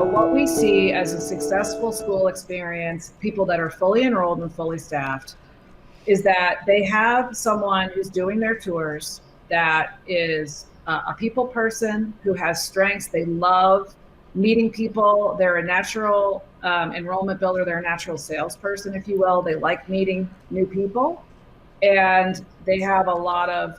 So what we see as a successful school experience, people that are fully enrolled and fully staffed, is that they have someone who's doing their tours that is a people person who has strengths. They love meeting people. They're a natural enrollment builder. They're a natural salesperson, if you will. They like meeting new people, and they have a lot of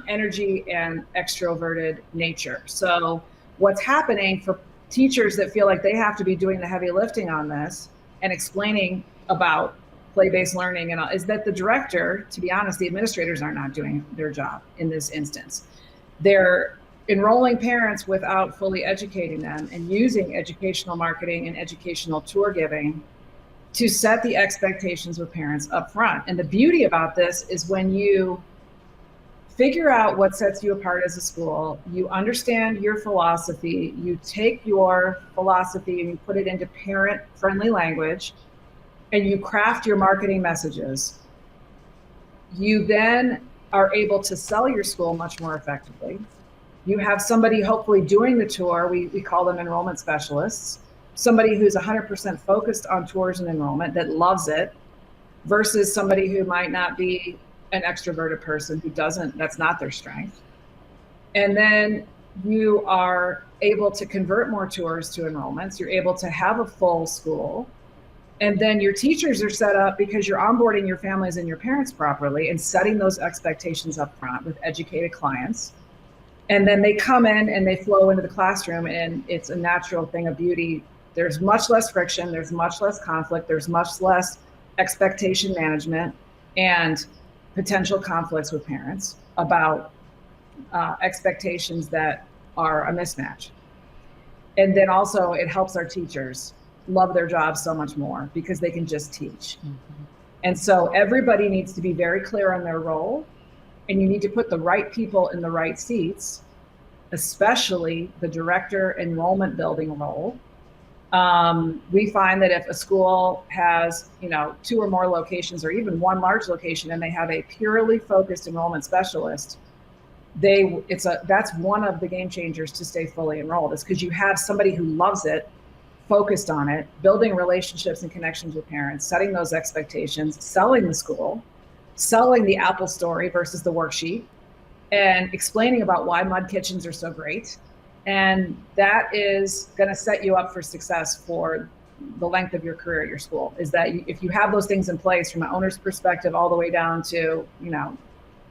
energy and extroverted nature. So what's happening for teachers that feel like they have to be doing the heavy lifting on this and explaining about play-based learning and all, is that the director, to be honest, the administrators are not doing their job in this instance. They're enrolling parents without fully educating them and using educational marketing and educational tour giving to set the expectations with parents up front. And the beauty about this is when you figure out what sets you apart as a school, you understand your philosophy, you take your philosophy and you put it into parent-friendly language, and you craft your marketing messages, you then are able to sell your school much more effectively. You have somebody hopefully doing the tour, we call them enrollment specialists, somebody who's 100% focused on tours and enrollment that loves it, versus somebody who might not be an extroverted person who doesn't, that's not their strength. And then you are able to convert more tours to enrollments. You're able to have a full school. And then your teachers are set up because you're onboarding your families and your parents properly and setting those expectations up front with educated clients. And then they come in and they flow into the classroom, and it's a natural thing of beauty. There's much less friction, there's much less conflict, there's much less expectation management and potential conflicts with parents about expectations that are a mismatch. And then also it helps our teachers love their jobs so much more because they can just teach. Mm-hmm. And so everybody needs to be very clear on their role, and you need to put the right people in the right seats, especially the director enrollment building role. We find that if a school has, 2 or more locations or even one large location and they have a purely focused enrollment specialist, that's one of the game changers to stay fully enrolled, is because you have somebody who loves it, focused on it, building relationships and connections with parents, setting those expectations, selling the school, selling the Apple story versus the worksheet, and explaining about why mud kitchens are so great. And that is going to set you up for success for the length of your career at your school, is that if you have those things in place from an owner's perspective all the way down to,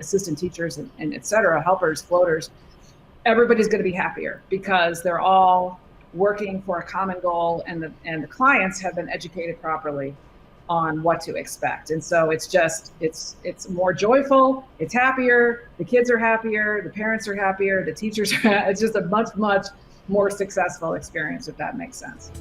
assistant teachers and et cetera, helpers, floaters, everybody's going to be happier because they're all working for a common goal, and the clients have been educated properly on what to expect. And so it's more joyful, it's happier, the kids are happier, the parents are happier, the teachers are, it's just a much, much more successful experience, if that makes sense.